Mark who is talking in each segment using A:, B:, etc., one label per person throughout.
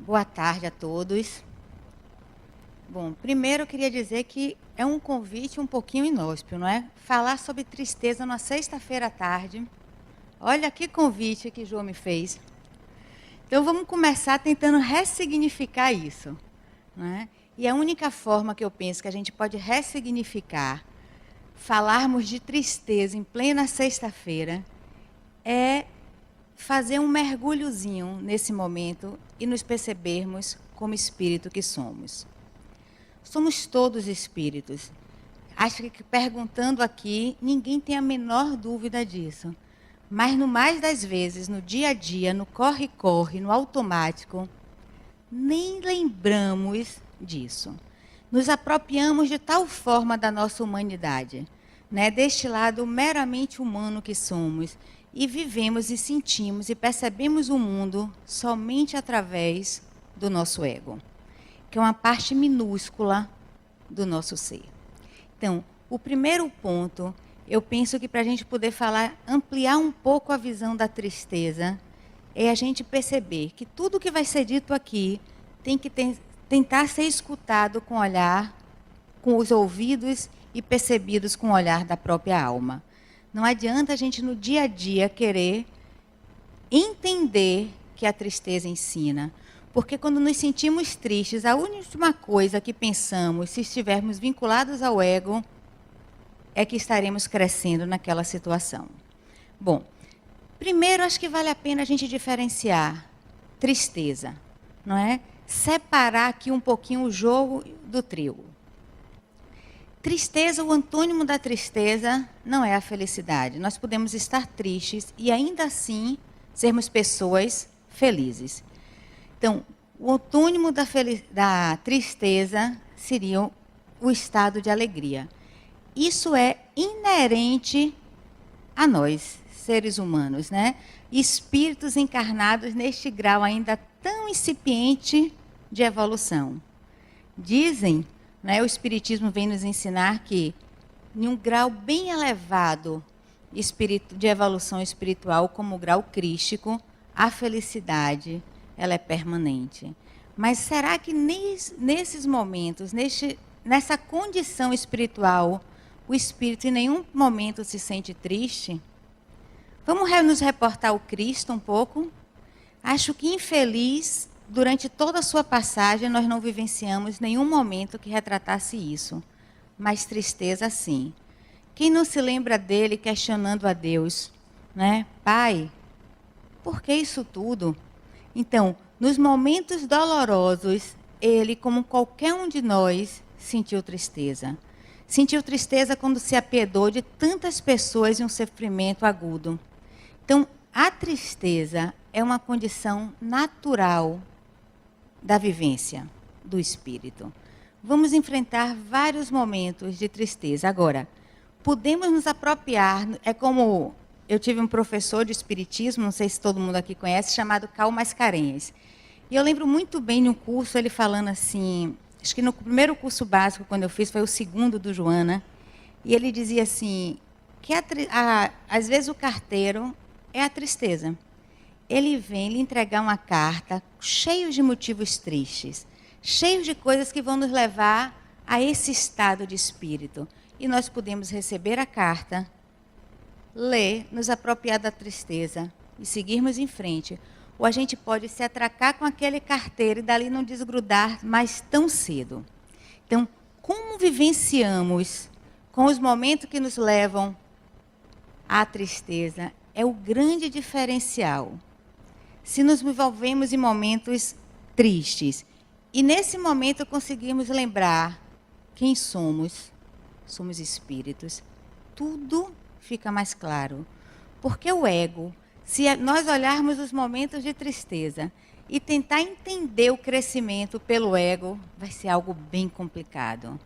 A: Boa tarde a todos. Bom, primeiro eu queria dizer que é um convite um pouquinho inóspito, não é? Falar sobre tristeza na sexta-feira à tarde. Olha que convite que João me fez. Então vamos começar tentando ressignificar isso, não é? E a única forma que eu penso que a gente pode ressignificar, falarmos de tristeza em plena sexta-feira, é fazer um mergulhozinho nesse momento e nos percebermos como espírito que somos. Somos todos espíritos. Acho que perguntando aqui, ninguém tem a menor dúvida disso. Mas no mais das vezes, no dia a dia, no corre-corre, no automático, nem lembramos disso. Nos apropriamos de tal forma da nossa humanidade, né, deste lado meramente humano que somos, e vivemos e sentimos e percebemos o mundo somente através do nosso ego, que é uma parte minúscula do nosso ser. Então, o primeiro ponto, eu penso que para a gente poder falar, ampliar um pouco a visão da tristeza, é a gente perceber que tudo que vai ser dito aqui tem que tentar ser escutado com o olhar, com os ouvidos e percebidos com o olhar da própria alma. Não adianta a gente, no dia a dia, querer entender que a tristeza ensina. Porque quando nos sentimos tristes, a última coisa que pensamos, se estivermos vinculados ao ego, é que estaremos crescendo naquela situação. Bom, primeiro acho que vale a pena a gente diferenciar tristeza, não é? Separar aqui um pouquinho o jogo do trigo. Tristeza, o antônimo da tristeza não é a felicidade. Nós podemos estar tristes e ainda assim sermos pessoas felizes. Então, o antônimo da tristeza seria o estado de alegria. Isso é inerente a nós, seres humanos, né? Espíritos encarnados neste grau ainda tão incipiente de evolução. Dizem, né, o Espiritismo vem nos ensinar que, em um grau bem elevado de evolução espiritual, como o grau crístico, a felicidade ela é permanente. Mas será que nesses momentos, nessa condição espiritual, o espírito em nenhum momento se sente triste? Vamos nos reportar ao Cristo um pouco? Acho que infeliz, durante toda a sua passagem, nós não vivenciamos nenhum momento que retratasse isso. Mas tristeza, sim. Quem não se lembra dele questionando a Deus, né? Pai, por que isso tudo? Então, nos momentos dolorosos, ele, como qualquer um de nós, sentiu tristeza. Sentiu tristeza quando se apiedou de tantas pessoas em um sofrimento agudo. Então, a tristeza é uma condição natural da vivência do espírito. Vamos enfrentar vários momentos de tristeza. Agora, podemos nos apropriar, é como eu tive um professor de espiritismo, não sei se todo mundo aqui conhece, chamado Cal Mascarenhas. E eu lembro muito bem no curso ele falando assim, acho que no primeiro curso básico, quando eu fiz, foi o segundo do Joana, e ele dizia assim, que às vezes o carteiro é a tristeza. Ele vem lhe entregar uma carta cheia de motivos tristes, cheia de coisas que vão nos levar a esse estado de espírito. E nós podemos receber a carta, ler, nos apropriar da tristeza e seguirmos em frente. Ou a gente pode se atracar com aquele carteiro e dali não desgrudar mais tão cedo. Então, como vivenciamos com os momentos que nos levam à tristeza é o grande diferencial. Se nos envolvemos em momentos tristes e nesse momento conseguimos lembrar quem somos, somos espíritos, tudo fica mais claro. Porque o ego, se nós olharmos os momentos de tristeza e tentar entender o crescimento pelo ego, vai ser algo bem complicado.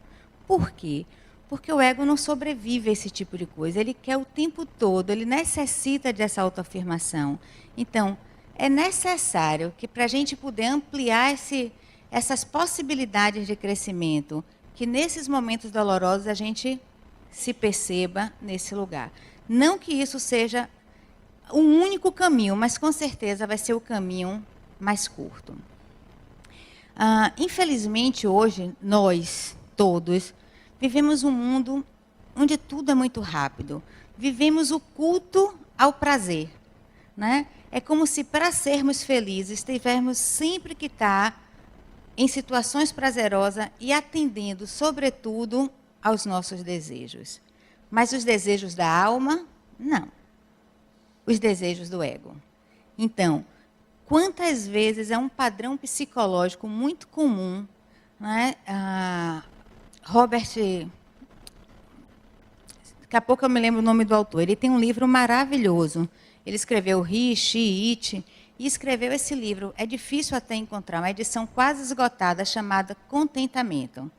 A: Por quê? Porque o ego não sobrevive a esse tipo de coisa. Ele quer o tempo todo, ele necessita dessa autoafirmação. Então, é necessário que para a gente poder ampliar essas possibilidades de crescimento, que nesses momentos dolorosos a gente se perceba nesse lugar. Não que isso seja o único caminho, mas com certeza vai ser o caminho mais curto. Infelizmente, hoje, nós todos vivemos um mundo onde tudo é muito rápido. Vivemos o culto ao prazer, né? É como se, para sermos felizes, tivermos sempre que estar em situações prazerosas e atendendo, sobretudo, aos nossos desejos. Mas os desejos da alma, não. Os desejos do ego. Então, quantas vezes é um padrão psicológico muito comum, né? Robert, daqui a pouco eu me lembro o nome do autor, ele tem um livro maravilhoso. Ele escreveu He, She, It, e escreveu esse livro. É difícil até encontrar, uma edição quase esgotada, chamada Contentamento.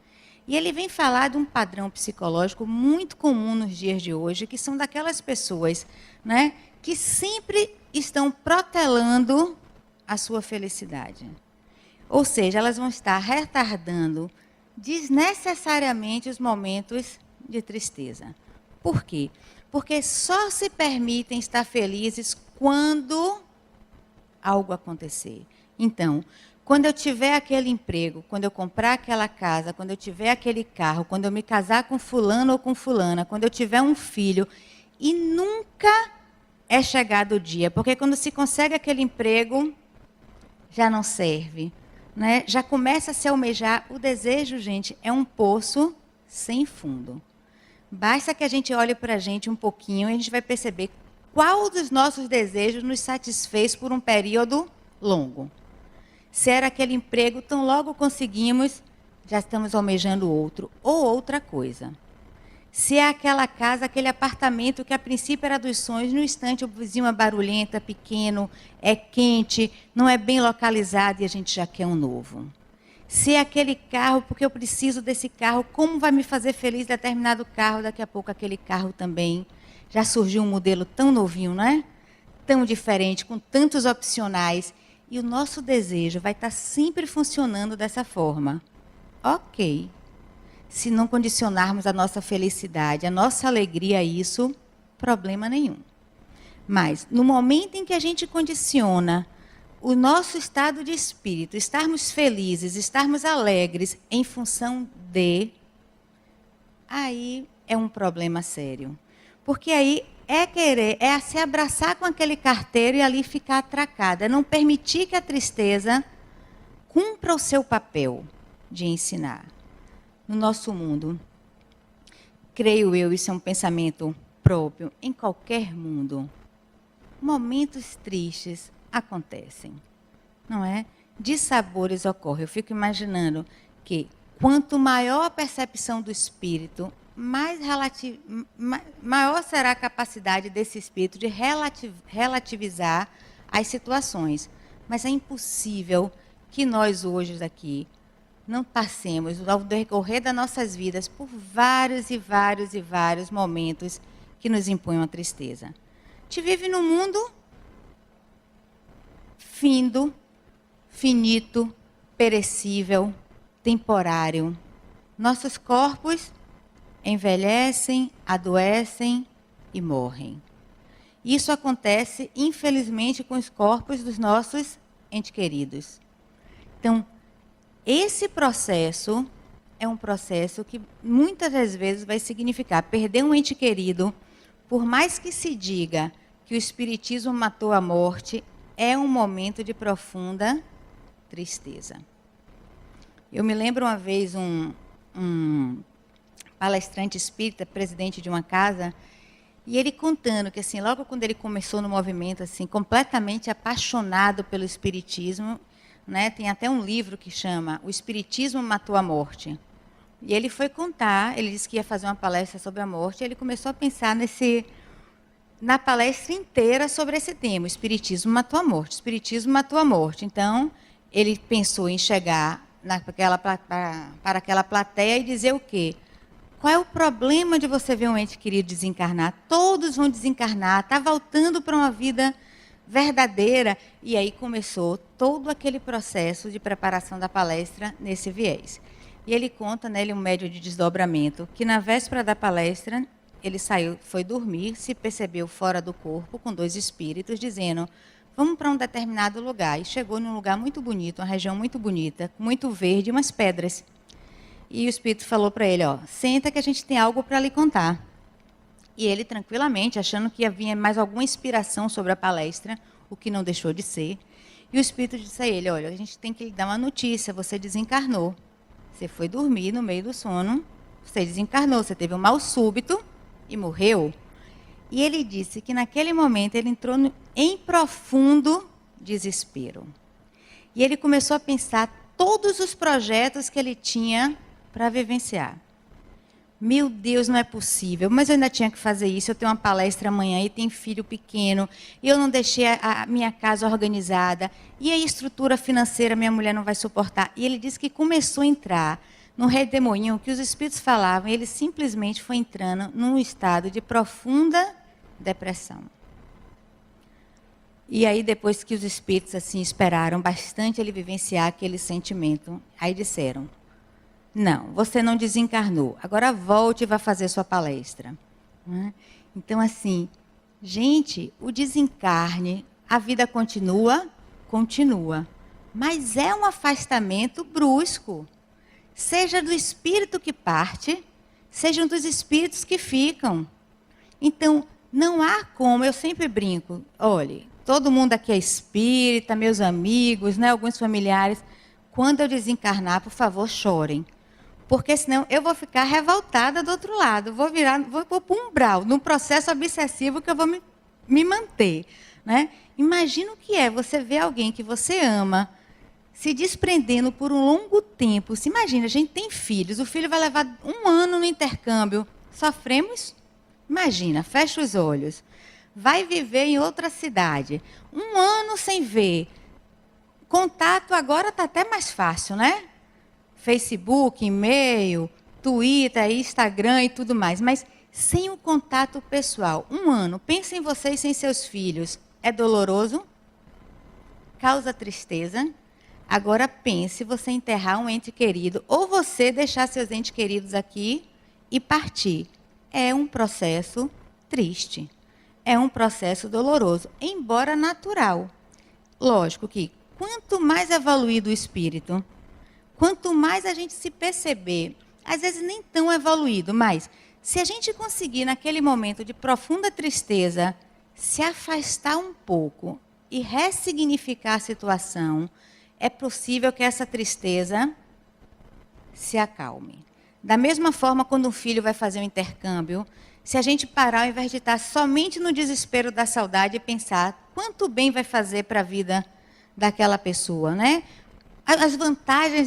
A: E ele vem falar de um padrão psicológico muito comum nos dias de hoje, que são daquelas pessoas, né, que sempre estão protelando a sua felicidade. Ou seja, elas vão estar retardando desnecessariamente os momentos de tristeza. Por quê? Porque só se permitem estar felizes quando algo acontecer. Então, quando eu tiver aquele emprego, quando eu comprar aquela casa, quando eu tiver aquele carro, quando eu me casar com fulano ou com fulana, quando eu tiver um filho, e nunca é chegado o dia, porque quando se consegue aquele emprego, já não serve, né? Já começa a se almejar. O desejo, gente, é um poço sem fundo. Basta que a gente olhe para a gente um pouquinho e a gente vai perceber qual dos nossos desejos nos satisfez por um período longo. Se era aquele emprego, tão logo conseguimos, já estamos almejando outro, ou outra coisa. Se é aquela casa, aquele apartamento que a princípio era dos sonhos, no instante o vizinho é barulhento, pequeno, é quente, não é bem localizado e a gente já quer um novo. Se é aquele carro, porque eu preciso desse carro, como vai me fazer feliz determinado carro, daqui a pouco aquele carro também. Já surgiu um modelo tão novinho, não é? Tão diferente, com tantos opcionais. E o nosso desejo vai estar sempre funcionando dessa forma. Ok. Se não condicionarmos a nossa felicidade, a nossa alegria a isso, problema nenhum. Mas, no momento em que a gente condiciona o nosso estado de espírito, estarmos felizes, estarmos alegres em função de, aí é um problema sério. Porque aí é querer, é se abraçar com aquele carteiro e ali ficar atracada, é não permitir que a tristeza cumpra o seu papel de ensinar. No nosso mundo, creio eu, isso é um pensamento próprio, em qualquer mundo, momentos tristes acontecem, não é? Dissabores ocorrem. Eu fico imaginando que quanto maior a percepção do espírito, maior será a capacidade desse espírito de relativizar as situações. Mas é impossível que nós hoje daqui não passemos, ao decorrer das nossas vidas, por vários e vários e vários momentos que nos impõem a tristeza. A gente vive num mundo findo, finito, perecível, temporário. Nossos corpos envelhecem, adoecem e morrem. Isso acontece, infelizmente, com os corpos dos nossos entes queridos. Então, esse processo é um processo que muitas das vezes vai significar perder um ente querido, por mais que se diga que o espiritismo matou a morte, é um momento de profunda tristeza. Eu me lembro uma vez um palestrante espírita, presidente de uma casa, e ele contando que assim, logo quando ele começou no movimento, assim, completamente apaixonado pelo espiritismo, né, tem até um livro que chama O Espiritismo Matou a Morte. E ele foi contar, ele disse que ia fazer uma palestra sobre a morte, e ele começou a pensar na palestra inteira sobre esse tema, o espiritismo matou a morte, o espiritismo matou a morte. Então, ele pensou em chegar para aquela plateia e dizer o quê? Qual é o problema de você ver um ente querido desencarnar? Todos vão desencarnar, está voltando para uma vida verdadeira. E aí começou todo aquele processo de preparação da palestra nesse viés. E ele conta, né, ele é um médium de desdobramento, que na véspera da palestra, ele saiu, foi dormir, se percebeu fora do corpo com 2 espíritos, dizendo: vamos para um determinado lugar. E chegou num lugar muito bonito, uma região muito bonita, com muito verde, umas pedras. E o Espírito falou para ele, ó, senta que a gente tem algo para lhe contar. E ele, tranquilamente, achando que havia mais alguma inspiração sobre a palestra, o que não deixou de ser. E o Espírito disse a ele, olha, a gente tem que lhe dar uma notícia, você desencarnou. Você foi dormir no meio do sono, você desencarnou, você teve um mal súbito e morreu. E ele disse que naquele momento ele entrou em profundo desespero. E ele começou a pensar todos os projetos que ele tinha para vivenciar. Meu Deus, não é possível, mas eu ainda tinha que fazer isso, eu tenho uma palestra amanhã e tenho filho pequeno, e eu não deixei a minha casa organizada, e a estrutura financeira minha mulher não vai suportar. E ele disse que começou a entrar num redemoinho que os espíritos falavam, e ele simplesmente foi entrando num estado de profunda depressão. E aí, depois que os espíritos assim esperaram bastante ele vivenciar aquele sentimento, aí disseram, não, você não desencarnou. Agora volte e vá fazer sua palestra. Então, assim, gente, o desencarne, a vida continua? Continua. Mas é um afastamento brusco. Seja do espírito que parte, sejam dos espíritos que ficam. Então, não há como, eu sempre brinco, olhe, todo mundo aqui é espírita, meus amigos, né, alguns familiares, quando eu desencarnar, por favor, chorem. Porque senão eu vou ficar revoltada do outro lado, vou para um umbral, num processo obsessivo que eu vou me manter. Né? Imagina o que é você ver alguém que você ama se desprendendo por um longo tempo. Se imagina, a gente tem filhos, o filho vai levar 1 ano no intercâmbio, sofremos? Imagina, fecha os olhos, vai viver em outra cidade, 1 ano sem ver, contato agora está até mais fácil, né? Facebook, e-mail, Twitter, Instagram e tudo mais, mas sem o contato pessoal. 1 ano, pense em vocês sem seus filhos. É doloroso? Causa tristeza? Agora pense você enterrar um ente querido ou você deixar seus entes queridos aqui e partir. É um processo triste. É um processo doloroso, embora natural. Lógico que quanto mais evoluído o espírito, quanto mais a gente se perceber, às vezes nem tão evoluído, mas se a gente conseguir, naquele momento de profunda tristeza, se afastar um pouco e ressignificar a situação, é possível que essa tristeza se acalme. Da mesma forma, quando um filho vai fazer um intercâmbio, se a gente parar, ao invés de estar somente no desespero da saudade, e pensar quanto bem vai fazer para a vida daquela pessoa, né? As vantagens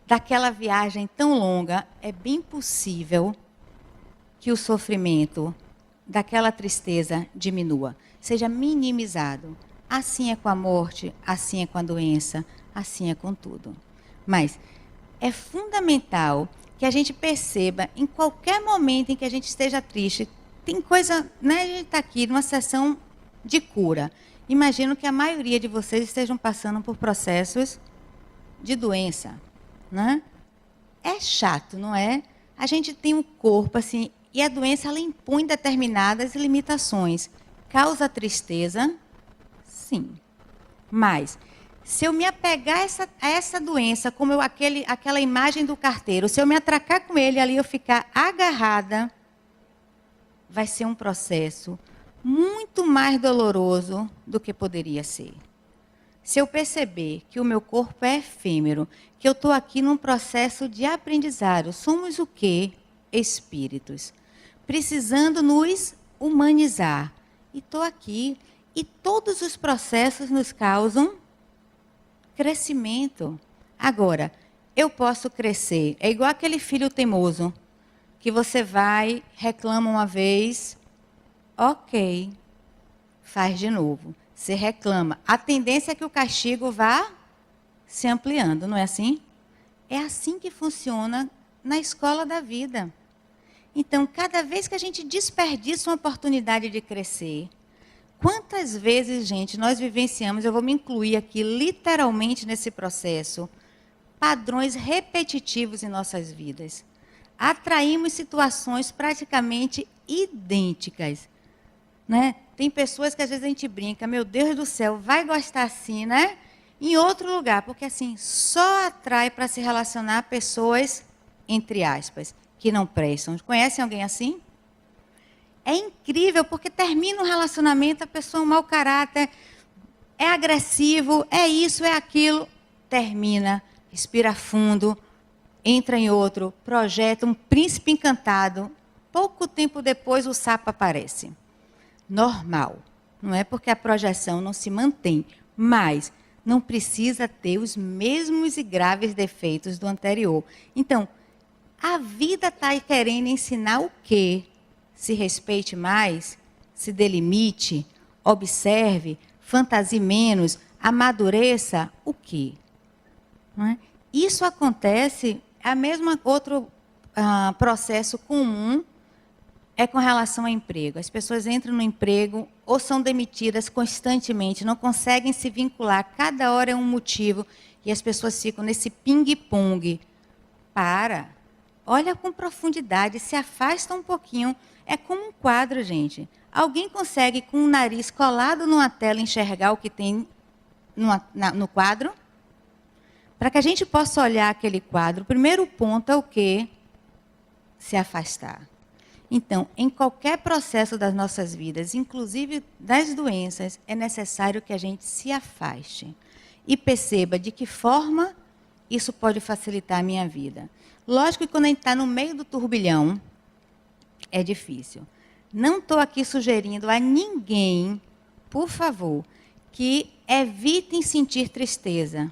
A: daquela viagem tão longa, é bem possível que o sofrimento daquela tristeza diminua, seja minimizado. Assim é com a morte, assim é com a doença, assim é com tudo. Mas é fundamental que a gente perceba, em qualquer momento em que a gente esteja triste, tem coisa, né? A gente está aqui numa sessão de cura. Imagino que a maioria de vocês estejam passando por processos de doença, né? É chato, não é? A gente tem um corpo assim, e a doença ela impõe determinadas limitações. Causa tristeza, sim. Mas se eu me apegar a essa doença, como aquela imagem do carteiro, se eu me atracar com ele ali, eu ficar agarrada, vai ser um processo muito mais doloroso do que poderia ser. Se eu perceber que o meu corpo é efêmero, que eu estou aqui num processo de aprendizado, somos o quê? Espíritos. Precisando nos humanizar. E estou aqui. E todos os processos nos causam crescimento. Agora, eu posso crescer. É igual aquele filho teimoso, que você vai, reclama uma vez, ok, faz de novo. Você reclama. A tendência é que o castigo vá se ampliando, não é assim? É assim que funciona na escola da vida. Então, cada vez que a gente desperdiça uma oportunidade de crescer, quantas vezes, gente, nós vivenciamos, eu vou me incluir aqui literalmente nesse processo, padrões repetitivos em nossas vidas. Atraímos situações praticamente idênticas, né? Tem pessoas que às vezes a gente brinca, meu Deus do céu, vai gostar assim, né? Em outro lugar, porque assim, só atrai para se relacionar pessoas, entre aspas, que não prestam. Conhecem alguém assim? É incrível, porque termina um relacionamento, a pessoa é um mau caráter, é agressivo, é isso, é aquilo. Termina, respira fundo, entra em outro, projeta um príncipe encantado. Pouco tempo depois, o sapo aparece. Normal. Não é porque a projeção não se mantém, mas não precisa ter os mesmos e graves defeitos do anterior. Então, a vida está querendo ensinar o quê? Se respeite mais, se delimite, observe, fantasie menos, amadureça, o quê? Não é? Isso acontece, a mesma outro processo comum é com relação ao emprego. As pessoas entram no emprego ou são demitidas constantemente, não conseguem se vincular, cada hora é um motivo, e as pessoas ficam nesse ping-pong. Para, olha com profundidade, se afasta um pouquinho. É como um quadro, gente. Alguém consegue, com o nariz colado numa tela, enxergar o que tem no quadro? Para que a gente possa olhar aquele quadro, o primeiro ponto é o quê? Se afastar. Então, em qualquer processo das nossas vidas, inclusive das doenças, é necessário que a gente se afaste e perceba de que forma isso pode facilitar a minha vida. Lógico que quando a gente está no meio do turbilhão, é difícil. Não estou aqui sugerindo a ninguém, por favor, que evitem sentir tristeza.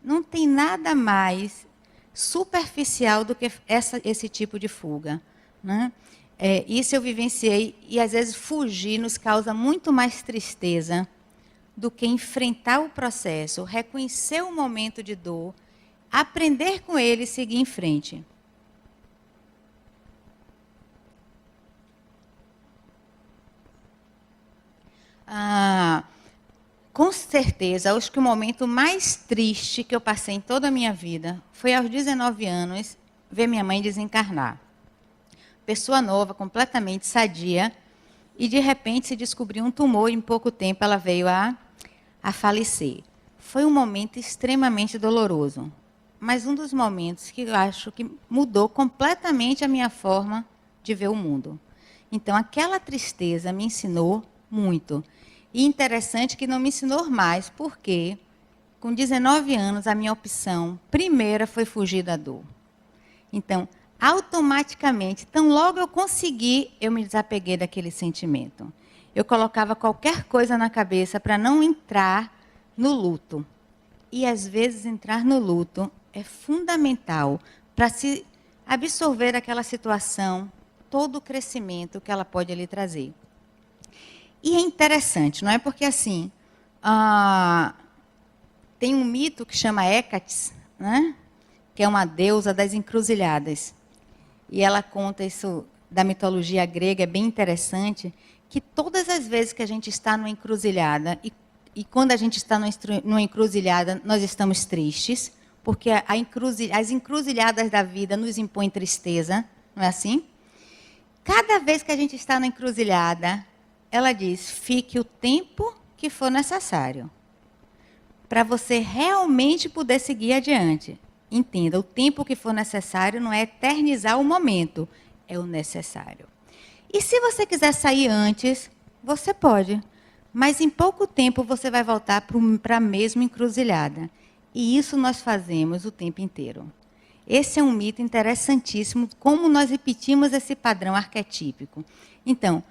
A: Não tem nada mais superficial do que esse tipo de fuga. Né? Isso eu vivenciei, e às vezes fugir nos causa muito mais tristeza do que enfrentar o processo, reconhecer o momento de dor, aprender com ele e seguir em frente. Com certeza, acho que o momento mais triste que eu passei em toda a minha vida foi aos 19 anos ver minha mãe desencarnar. Pessoa nova, completamente sadia, e de repente se descobriu um tumor e em pouco tempo ela veio a falecer. Foi um momento extremamente doloroso, mas um dos momentos que eu acho que mudou completamente a minha forma de ver o mundo. Então, aquela tristeza me ensinou muito. E interessante que não me ensinou mais, porque com 19 anos a minha opção primeira foi fugir da dor. Então, automaticamente, tão logo eu consegui, eu me desapeguei daquele sentimento. Eu colocava qualquer coisa na cabeça para não entrar no luto. E às vezes entrar no luto é fundamental para se absorver aquela situação, todo o crescimento que ela pode lhe trazer. E é interessante, não é? Porque assim, tem um mito que chama Hécate, né? Que é uma deusa das encruzilhadas. E ela conta isso da mitologia grega, é bem interessante, que todas as vezes que a gente está numa encruzilhada, e quando a gente está numa encruzilhada, nós estamos tristes, porque as encruzilhadas da vida nos impõem tristeza, não é assim? Cada vez que a gente está na encruzilhada, ela diz, fique o tempo que for necessário, para você realmente poder seguir adiante. Entenda, o tempo que for necessário não é eternizar o momento, é o necessário. E se você quiser sair antes, você pode, mas em pouco tempo você vai voltar para a mesma encruzilhada. E isso nós fazemos o tempo inteiro. Esse é um mito interessantíssimo, como nós repetimos esse padrão arquetípico. Então,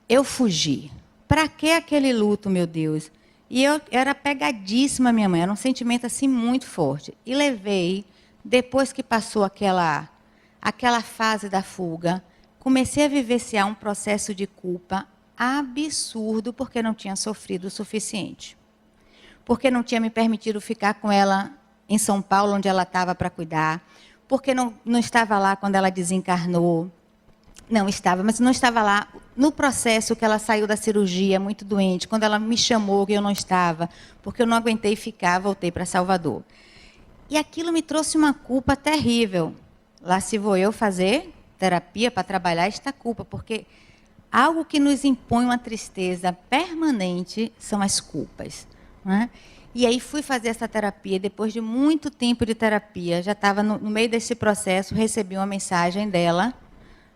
A: eu fugi. Para que aquele luto, meu Deus? E eu era pegadíssima à minha mãe, era um sentimento assim muito forte. E levei, depois que passou aquela fase da fuga, comecei a vivenciar um processo de culpa absurdo, porque não tinha sofrido o suficiente. Porque não tinha me permitido ficar com ela em São Paulo, onde ela estava para cuidar. Porque não estava lá quando ela desencarnou. Não estava, mas não estava lá no processo que ela saiu da cirurgia, muito doente, quando ela me chamou que eu não estava, porque eu não aguentei ficar, voltei para Salvador. E aquilo me trouxe uma culpa terrível. Lá se vou eu fazer terapia para trabalhar esta culpa, porque algo que nos impõe uma tristeza permanente são as culpas. Né? E aí fui fazer essa terapia, depois de muito tempo de terapia, já estava no meio desse processo, recebi uma mensagem dela,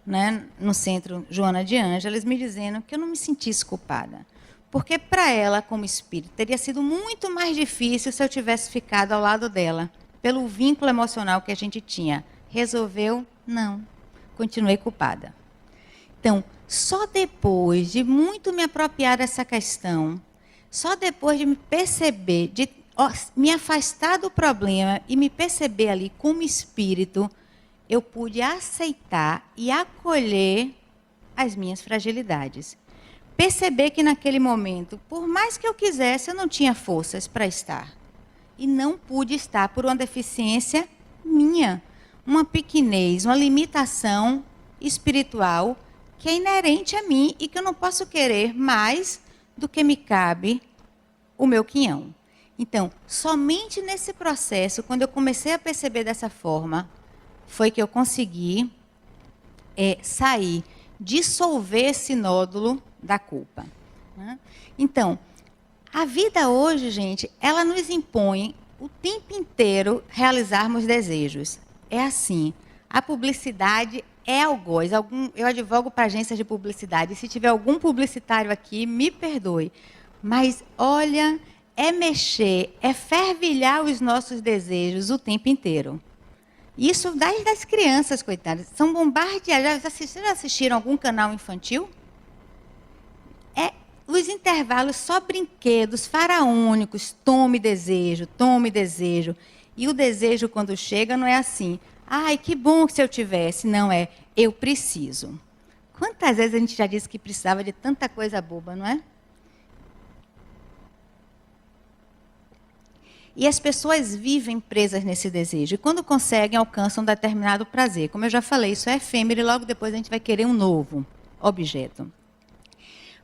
A: né, no Centro Joana de Ângeles, me dizendo que eu não me sentisse culpada. Porque para ela, como espírito, teria sido muito mais difícil se eu tivesse ficado ao lado dela, pelo vínculo emocional que a gente tinha. Resolveu? Não. Continuei culpada. Então, só depois de muito me apropriar dessa questão, só depois de me perceber, de me afastar do problema e me perceber ali como espírito, eu pude aceitar e acolher as minhas fragilidades. Perceber que naquele momento, por mais que eu quisesse, eu não tinha forças para estar. E não pude estar por uma deficiência minha, uma pequenez, uma limitação espiritual que é inerente a mim e que eu não posso querer mais do que me cabe o meu quinhão. Então, somente nesse processo, quando eu comecei a perceber dessa forma, foi que eu consegui sair, dissolver esse nódulo da culpa. Né? Então, a vida hoje, gente, ela nos impõe o tempo inteiro realizarmos desejos. É assim, a publicidade é algoz. Eu advogo para agências de publicidade. Se tiver algum publicitário aqui, me perdoe. Mas, olha, é mexer, é fervilhar os nossos desejos o tempo inteiro. Isso desde as crianças, coitadas. São bombardeadas. Já assistiram algum canal infantil? Os intervalos só brinquedos faraônicos. Tome desejo, tome desejo. E o desejo, quando chega, não é assim. Ai, que bom que se eu tivesse. Não é, eu preciso. Quantas vezes a gente já disse que precisava de tanta coisa boba, não é? E as pessoas vivem presas nesse desejo. E quando conseguem, alcançam um determinado prazer. Como eu já falei, isso é efêmero e logo depois a gente vai querer um novo objeto.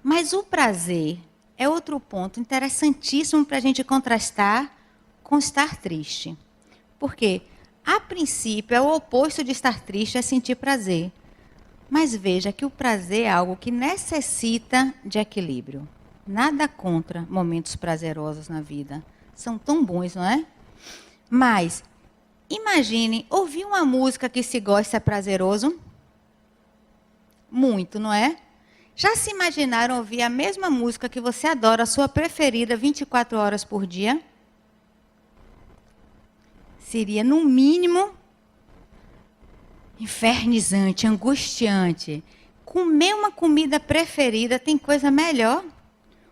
A: Mas o prazer é outro ponto interessantíssimo para a gente contrastar com estar triste. Porque, a princípio, é o oposto de estar triste, é sentir prazer. Mas veja que o prazer é algo que necessita de equilíbrio. Nada contra momentos prazerosos na vida. São tão bons, não é? Mas, imagine, ouvir uma música que se gosta é prazeroso? Muito, não é? Já se imaginaram ouvir a mesma música que você adora, a sua preferida, 24 horas por dia? Seria, no mínimo, infernizante, angustiante. Comer uma comida preferida tem coisa melhor?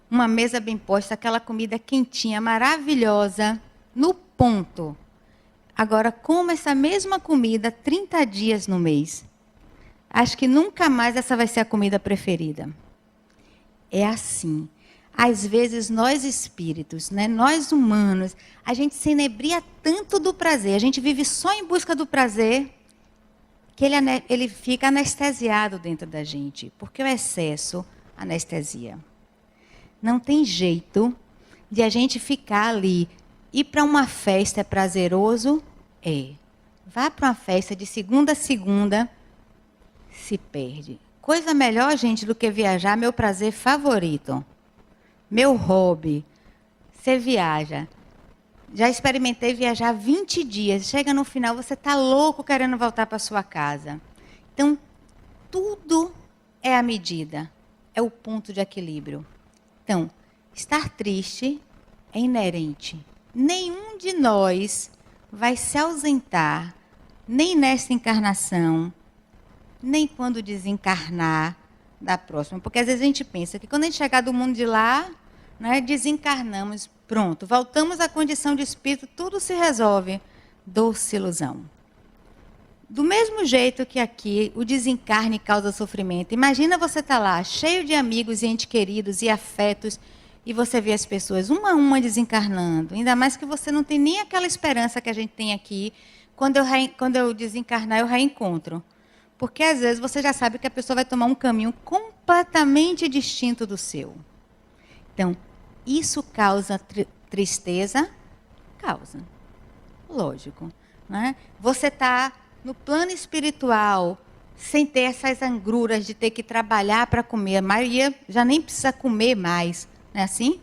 A: Uma mesa bem posta, aquela comida quentinha, maravilhosa, no ponto. Agora, coma essa mesma comida 30 dias no mês. Acho que nunca mais essa vai ser a comida preferida. É assim. Às vezes, nós espíritos, né, nós humanos, a gente se inebria tanto do prazer, a gente vive só em busca do prazer, que ele fica anestesiado dentro da gente, porque o excesso anestesia. Não tem jeito de a gente ficar ali. Ir para uma festa é prazeroso? É. Vá para uma festa de segunda a segunda, se perde. Coisa melhor, gente, do que viajar, meu prazer favorito. Meu hobby. Você viaja. Já experimentei viajar 20 dias. Chega no final, você está louco querendo voltar para sua casa. Então, tudo é a medida. É o ponto de equilíbrio. Então, estar triste é inerente. Nenhum de nós vai se ausentar, nem nesta encarnação, nem quando desencarnar da próxima. Porque às vezes a gente pensa que quando a gente chegar do mundo de lá, né, desencarnamos, pronto, voltamos à condição de espírito, tudo se resolve. Doce ilusão. Do mesmo jeito que aqui o desencarne causa sofrimento, imagina você estar lá, cheio de amigos e entes queridos e afetos, e você vê as pessoas uma a uma desencarnando. Ainda mais que você não tem nem aquela esperança que a gente tem aqui. Quando eu desencarnar, eu reencontro. Porque às vezes você já sabe que a pessoa vai tomar um caminho completamente distinto do seu. Então, isso causa tristeza? Causa. Lógico. Né? Você está no plano espiritual, sem ter essas angruras de ter que trabalhar para comer. A maioria já nem precisa comer mais, não é assim?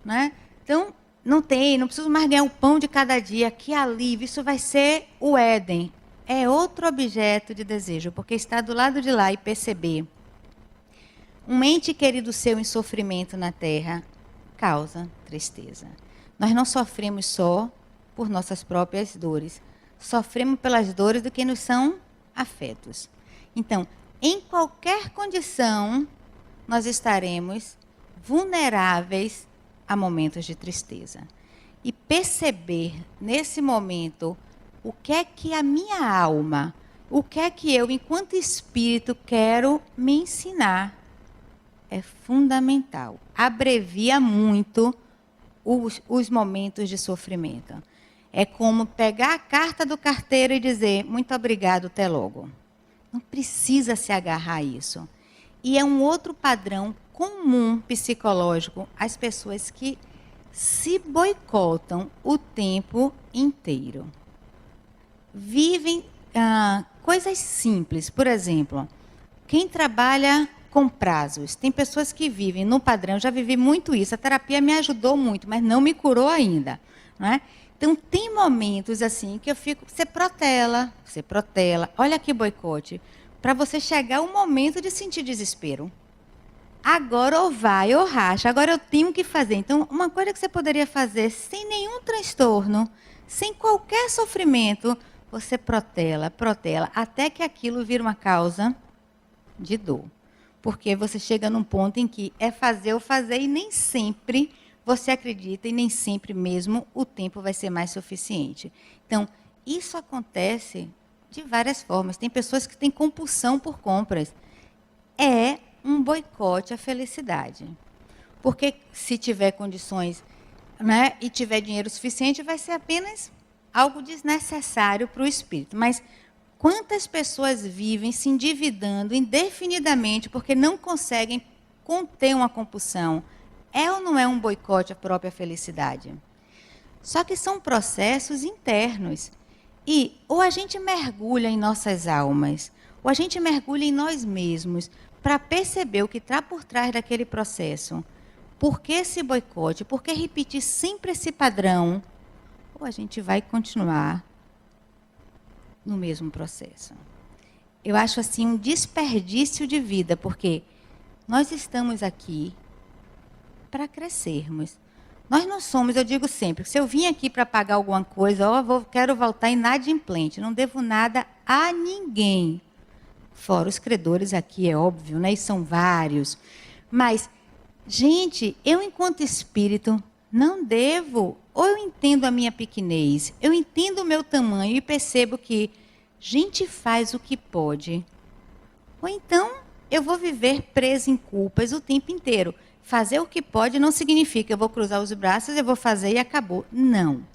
A: Né? Então, não preciso mais ganhar o pão de cada dia, que alívio, isso vai ser o Éden. É outro objeto de desejo, porque estar do lado de lá e perceber um ente querido seu em sofrimento na terra causa tristeza. Nós não sofremos só por nossas próprias dores, sofremos pelas dores de quem nos são afetos. Então, em qualquer condição, nós estaremos vulneráveis a momentos de tristeza. E perceber nesse momento o que é que a minha alma, o que é que eu, enquanto espírito, quero me ensinar, é fundamental. Abrevia muito os momentos de sofrimento. É como pegar a carta do carteiro e dizer, muito obrigado, até logo. Não precisa se agarrar a isso. E é um outro padrão comum psicológico às pessoas que se boicotam o tempo inteiro. Vivem coisas simples. Por exemplo, quem trabalha com prazos. Tem pessoas que vivem no padrão, eu já vivi muito isso. A terapia me ajudou muito, mas não me curou ainda. Não é? Então, tem momentos assim que eu fico, você protela. Olha que boicote. Para você chegar ao momento de sentir desespero. Agora ou vai ou racha, agora eu tenho que fazer. Então, uma coisa que você poderia fazer sem nenhum transtorno, sem qualquer sofrimento, você protela, até que aquilo vira uma causa de dor. Porque você chega num ponto em que é fazer ou fazer e nem sempre você acredita e nem sempre mesmo o tempo vai ser mais suficiente. Então, isso acontece de várias formas. Tem pessoas que têm compulsão por compras. É um boicote à felicidade. Porque se tiver condições, né, e tiver dinheiro suficiente, vai ser apenas algo desnecessário para o espírito. Mas quantas pessoas vivem se endividando indefinidamente porque não conseguem conter uma compulsão? É ou não é um boicote à própria felicidade? Só que são processos internos. E ou a gente mergulha em nossas almas, ou a gente mergulha em nós mesmos para perceber o que está por trás daquele processo. Por que esse boicote? Por que repetir sempre esse padrão? Ou a gente vai continuar no mesmo processo. Eu acho assim um desperdício de vida, porque nós estamos aqui para crescermos. Nós não somos, eu digo sempre, se eu vim aqui para pagar alguma coisa, quero voltar inadimplente, não devo nada a ninguém. Fora os credores aqui, é óbvio, né? E são vários. Mas, gente, eu enquanto espírito não devo, ou eu entendo a minha pequenez, eu entendo o meu tamanho e percebo que gente faz o que pode. Ou então eu vou viver preso em culpas o tempo inteiro. Fazer o que pode não significa eu vou cruzar os braços, eu vou fazer e acabou. Não.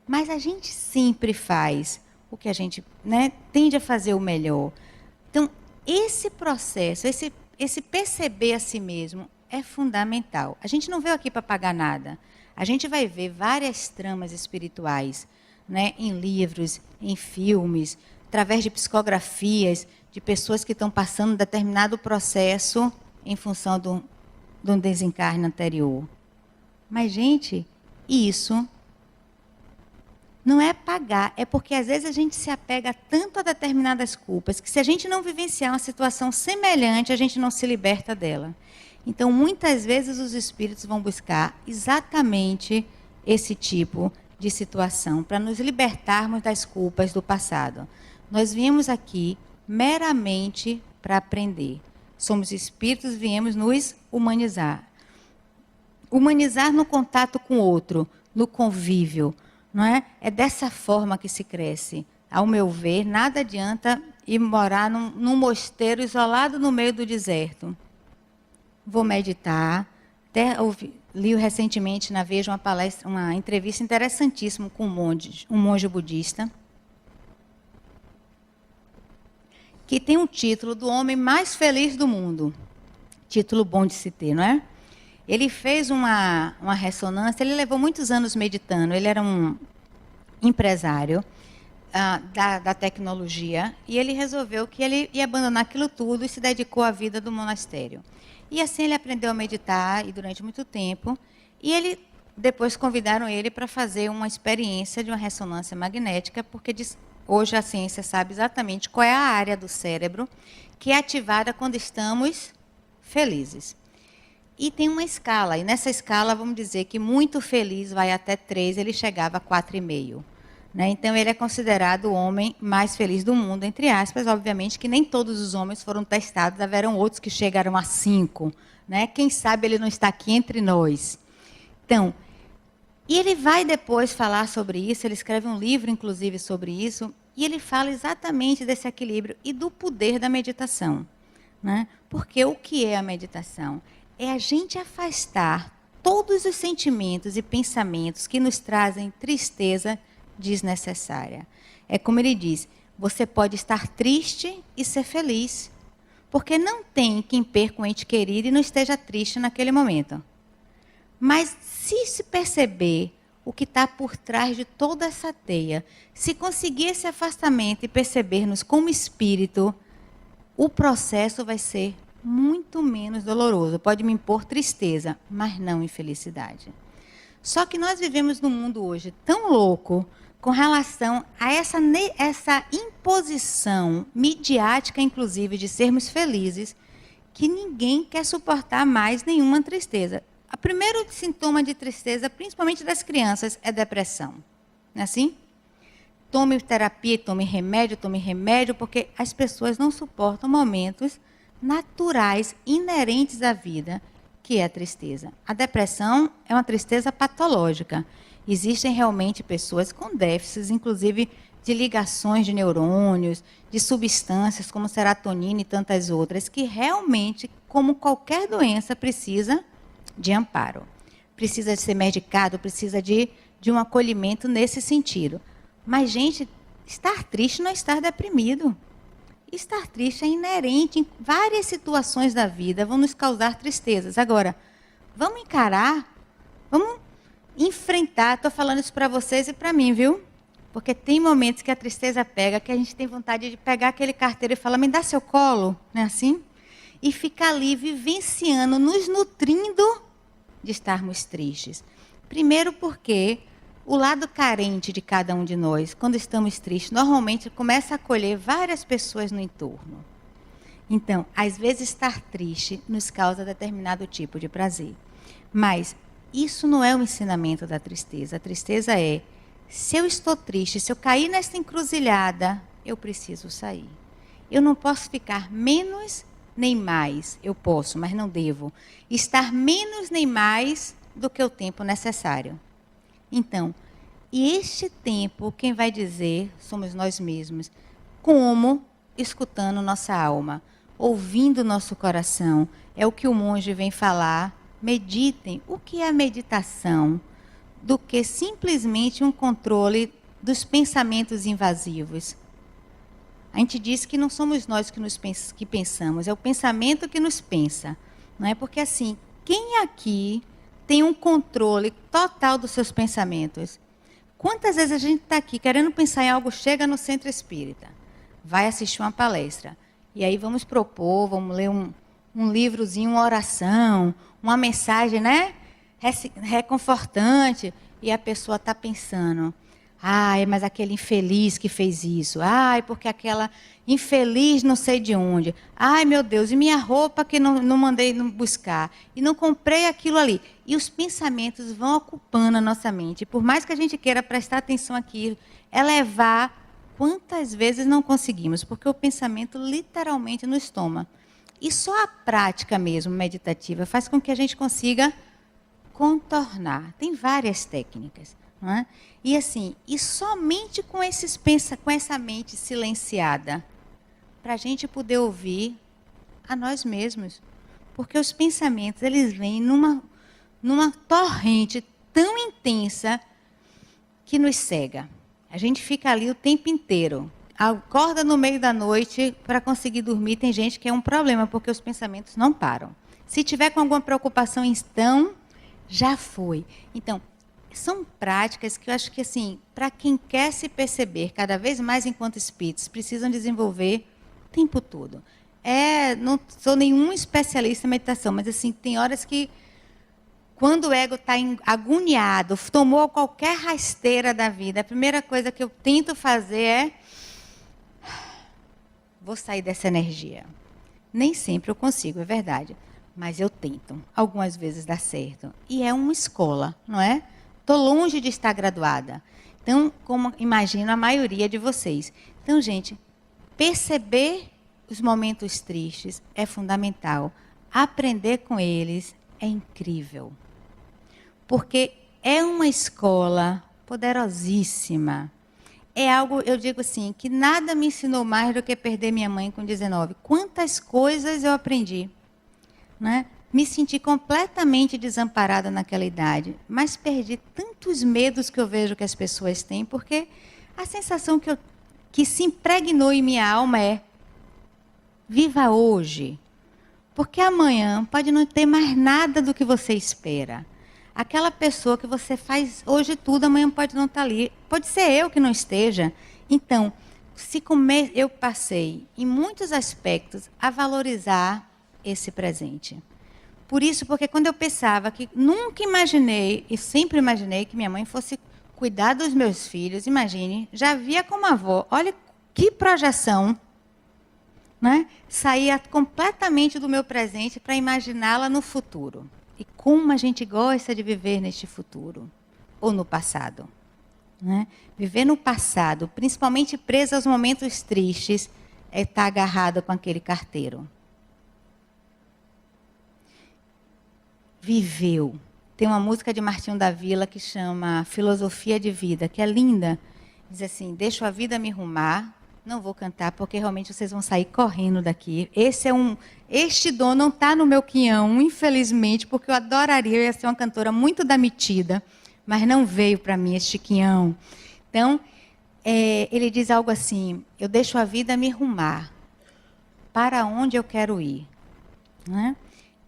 A: Mas a gente sempre faz o que a gente, né, tende a fazer o melhor. Então, esse processo, esse perceber a si mesmo é fundamental. A gente não veio aqui para pagar nada. A gente vai ver várias tramas espirituais, né, em livros, em filmes, através de psicografias, de pessoas que estão passando determinado processo em função de um desencarne anterior. Mas, gente, isso não é pagar, é porque às vezes a gente se apega tanto a determinadas culpas que se a gente não vivenciar uma situação semelhante, a gente não se liberta dela. Então, muitas vezes os espíritos vão buscar exatamente esse tipo de situação para nos libertarmos das culpas do passado. Nós viemos aqui meramente para aprender. Somos espíritos, viemos nos humanizar. Humanizar no contato com o outro, no convívio. Não é? É dessa forma que se cresce. Ao meu ver, nada adianta ir morar num mosteiro isolado no meio do deserto. Vou meditar. Até li recentemente na Veja uma entrevista interessantíssima com um monge budista, que tem um título do homem mais feliz do mundo. Título bom de se ter, não é? Ele fez uma ressonância, ele levou muitos anos meditando, ele era um empresário, da tecnologia, e ele resolveu que ele ia abandonar aquilo tudo e se dedicou à vida do monastério. E assim ele aprendeu a meditar e durante muito tempo, e depois convidaram ele para fazer uma experiência de uma ressonância magnética, porque hoje a ciência sabe exatamente qual é a área do cérebro que é ativada quando estamos felizes. E tem uma escala, e nessa escala vamos dizer que muito feliz vai até 3, ele chegava a 4,5. Né? Então, ele é considerado o homem mais feliz do mundo, entre aspas. Obviamente que nem todos os homens foram testados, haverão outros que chegaram a 5. Né? Quem sabe ele não está aqui entre nós. Então, e ele vai depois falar sobre isso, ele escreve um livro, inclusive, sobre isso, e ele fala exatamente desse equilíbrio e do poder da meditação. Né? Porque o que é a meditação? É a gente afastar todos os sentimentos e pensamentos que nos trazem tristeza desnecessária. É como ele diz, você pode estar triste e ser feliz, porque não tem quem perca um ente querido e não esteja triste naquele momento. Mas se perceber o que está por trás de toda essa teia, se conseguir esse afastamento e perceber-nos como espírito, o processo vai ser muito menos doloroso. Pode me impor tristeza, mas não infelicidade. Só que nós vivemos num mundo hoje tão louco com relação a essa imposição midiática, inclusive, de sermos felizes, que ninguém quer suportar mais nenhuma tristeza. O primeiro sintoma de tristeza, principalmente das crianças, é depressão. Não é assim? Tome terapia, tome remédio, porque as pessoas não suportam momentos naturais, inerentes à vida, que é a tristeza. A depressão é uma tristeza patológica. Existem realmente pessoas com déficits, inclusive de ligações de neurônios, de substâncias como serotonina e tantas outras, que realmente, como qualquer doença, precisa de amparo. Precisa de ser medicado, precisa de um acolhimento nesse sentido. Mas, gente, estar triste não é estar deprimido. Estar triste é inerente em várias situações da vida, vão nos causar tristezas. Agora, vamos encarar, vamos enfrentar. Estou falando isso para vocês e para mim, viu? Porque tem momentos que a tristeza pega, que a gente tem vontade de pegar aquele carteiro e falar, me dá seu colo, não é assim? E ficar ali vivenciando, nos nutrindo de estarmos tristes. Primeiro porque o lado carente de cada um de nós, quando estamos tristes, normalmente começa a acolher várias pessoas no entorno. Então, às vezes estar triste nos causa determinado tipo de prazer. Mas isso não é o ensinamento da tristeza. A tristeza é, se eu estou triste, se eu cair nessa encruzilhada, eu preciso sair. Eu não posso ficar menos nem mais. Eu posso, mas não devo. Estar menos nem mais do que o tempo necessário. Então, e este tempo, quem vai dizer, somos nós mesmos. Como? Escutando nossa alma, ouvindo nosso coração. É o que o monge vem falar. Meditem. O que é a meditação? Do que simplesmente um controle dos pensamentos invasivos. A gente diz que não somos nós que pensamos, é o pensamento que nos pensa. Não é? Porque assim, quem aqui tem um controle total dos seus pensamentos? Quantas vezes a gente está aqui querendo pensar em algo, chega no centro espírita, vai assistir uma palestra, e aí vamos propor, vamos ler um livrozinho, uma oração, uma mensagem, né, reconfortante, e a pessoa está pensando, ai, mas aquele infeliz que fez isso, ai, porque aquela infeliz não sei de onde, ai, meu Deus, e minha roupa que não mandei buscar, e não comprei aquilo ali. E os pensamentos vão ocupando a nossa mente. Por mais que a gente queira prestar atenção aqui, elevar, quantas vezes não conseguimos, porque o pensamento literalmente nos toma. E só a prática mesmo, meditativa, faz com que a gente consiga contornar. Tem várias técnicas. Não é? E assim, e somente com essa mente silenciada, para a gente poder ouvir a nós mesmos. Porque os pensamentos, eles vêm numa torrente tão intensa que nos cega. A gente fica ali o tempo inteiro. Acorda no meio da noite para conseguir dormir. Tem gente que é um problema, porque os pensamentos não param. Se tiver com alguma preocupação, então, já foi. Então, são práticas que eu acho que, assim, para quem quer se perceber cada vez mais enquanto espíritos, precisam desenvolver o tempo todo. Não sou nenhum especialista em meditação, mas, assim, tem horas que, quando o ego está agoniado, tomou qualquer rasteira da vida, a primeira coisa que eu tento fazer é: vou sair dessa energia. Nem sempre eu consigo, é verdade. Mas eu tento. Algumas vezes dá certo. E é uma escola, não é? Estou longe de estar graduada. Então, como imagino a maioria de vocês. Então, gente, perceber os momentos tristes é fundamental. Aprender com eles é incrível. Porque é uma escola poderosíssima. É algo, eu digo assim, que nada me ensinou mais do que perder minha mãe com 19. Quantas coisas eu aprendi, né? Me senti completamente desamparada naquela idade, mas perdi tantos medos que eu vejo que as pessoas têm, porque a sensação que se impregnou em minha alma é: viva hoje, porque amanhã pode não ter mais nada do que você espera. Aquela pessoa que você faz hoje tudo, amanhã pode não estar ali. Pode ser eu que não esteja. Então, eu passei, em muitos aspectos, a valorizar esse presente. Por isso, porque quando eu pensava que nunca imaginei, e sempre imaginei que minha mãe fosse cuidar dos meus filhos, imagine, já via como avó, olha que projeção, né? Saía completamente do meu presente para imaginá-la no futuro. E como a gente gosta de viver neste futuro, ou no passado. Né? Viver no passado, principalmente preso aos momentos tristes, é estar agarrado com aquele carteiro. Viveu. Tem uma música de Martinho da Vila que chama Filosofia de Vida, que é linda. Diz assim: deixo a vida me rumar, não vou cantar porque realmente vocês vão sair correndo daqui. Este dom não está no meu quinhão, infelizmente, porque eu adoraria, eu ia ser uma cantora muito da metida, mas não veio para mim este quinhão. Então, ele diz algo assim: eu deixo a vida me rumar, para onde eu quero ir. Né?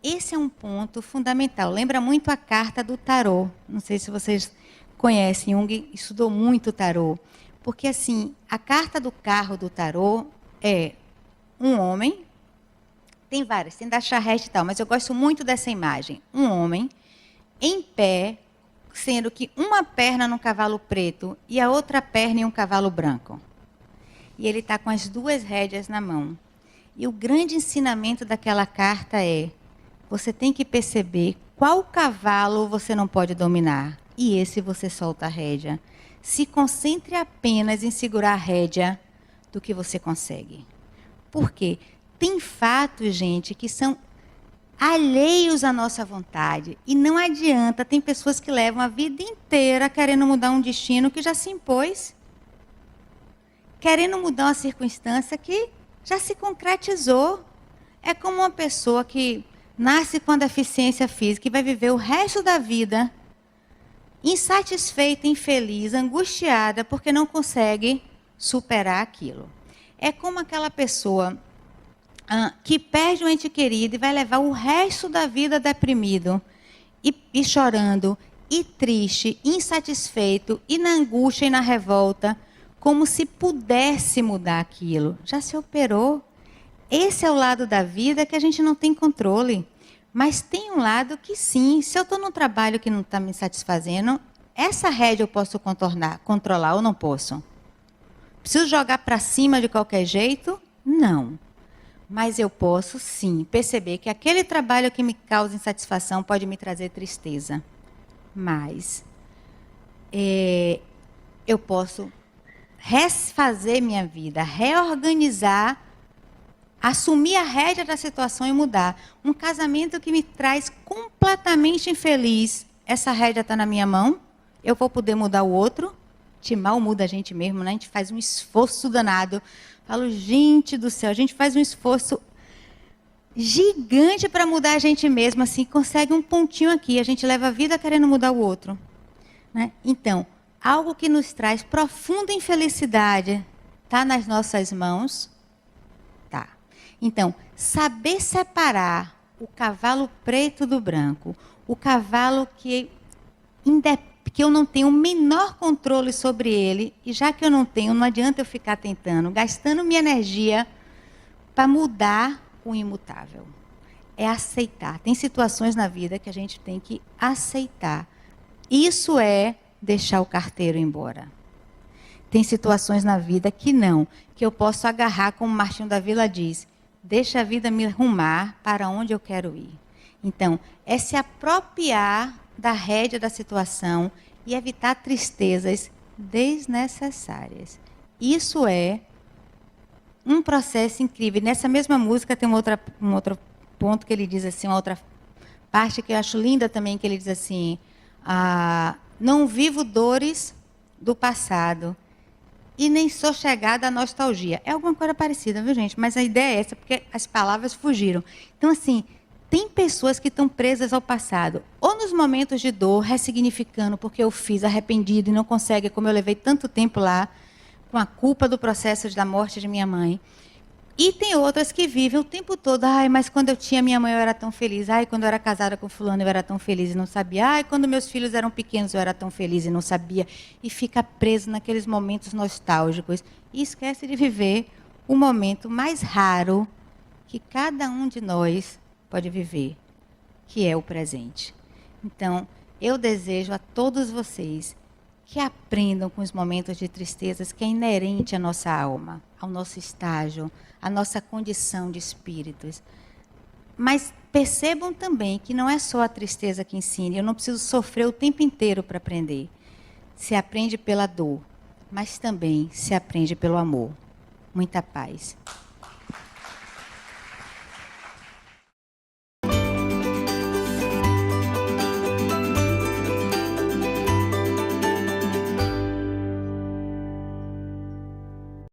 A: Esse é um ponto fundamental. Lembra muito a carta do tarô. Não sei se vocês conhecem, Jung estudou muito o tarô. Porque, assim, a carta do carro do tarô é um homem, tem várias, tem da charrete e tal, mas eu gosto muito dessa imagem. Um homem em pé, sendo que uma perna num cavalo preto e a outra perna em um cavalo branco. E ele está com as duas rédeas na mão. E o grande ensinamento daquela carta é: você tem que perceber qual cavalo você não pode dominar. E esse você solta a rédea. Se concentre apenas em segurar a rédea do que você consegue. Por quê? Tem fatos, gente, que são alheios à nossa vontade. E não adianta, tem pessoas que levam a vida inteira querendo mudar um destino que já se impôs. Querendo mudar uma circunstância que já se concretizou. É como uma pessoa que nasce com a deficiência física e vai viver o resto da vida insatisfeita, infeliz, angustiada, porque não consegue superar aquilo. É como aquela pessoa que perde um ente querido e vai levar o resto da vida deprimido, e chorando, e triste, insatisfeito, e na angústia e na revolta, como se pudesse mudar aquilo. Já se operou. Esse é o lado da vida que a gente não tem controle. Mas tem um lado que sim, se eu estou num trabalho que não está me satisfazendo, essa rédea eu posso controlar ou não posso? Preciso jogar para cima de qualquer jeito? Não. Mas eu posso sim perceber que aquele trabalho que me causa insatisfação pode me trazer tristeza. Mas eu posso refazer minha vida, reorganizar, assumir a rédea da situação e mudar. Um casamento que me traz completamente infeliz, essa rédea está na minha mão, eu vou poder mudar o outro. Que mal muda a gente mesmo, né? A gente faz um esforço danado. Falo, gente do céu, a gente faz um esforço gigante para mudar a gente mesmo, assim, consegue um pontinho aqui, a gente leva a vida querendo mudar o outro. Né? Então, algo que nos traz profunda infelicidade está nas nossas mãos? Tá. Então, saber separar o cavalo preto do branco, o cavalo que porque eu não tenho o menor controle sobre ele, e já que eu não tenho, não adianta eu ficar tentando, gastando minha energia para mudar o imutável. É aceitar. Tem situações na vida que a gente tem que aceitar. Isso é deixar o carteiro embora. Tem situações na vida que não, que eu posso agarrar, como Martinho da Vila diz, deixa a vida me arrumar para onde eu quero ir. Então, é se apropriar da rédea da situação e evitar tristezas desnecessárias. Isso é um processo incrível. Nessa mesma música tem um outro ponto que ele diz assim, uma outra parte que eu acho linda também, que ele diz assim, não vivo dores do passado e nem sou chegada à nostalgia. É alguma coisa parecida, viu, gente? Mas a ideia é essa, porque as palavras fugiram. Então, assim, tem pessoas que estão presas ao passado, ou nos momentos de dor, ressignificando, porque eu fiz arrependido e não consegue, como eu levei tanto tempo lá, com a culpa do processo da morte de minha mãe. E tem outras que vivem o tempo todo, mas quando eu tinha minha mãe eu era tão feliz, quando eu era casada com fulano eu era tão feliz e não sabia, quando meus filhos eram pequenos eu era tão feliz e não sabia, e fica preso naqueles momentos nostálgicos e esquece de viver o momento mais raro que cada um de nós pode viver, que é o presente. Então, eu desejo a todos vocês que aprendam com os momentos de tristezas que é inerente à nossa alma, ao nosso estágio, à nossa condição de espíritos. Mas percebam também que não é só a tristeza que ensina, eu não preciso sofrer o tempo inteiro para aprender. Se aprende pela dor, mas também se aprende pelo amor. Muita paz.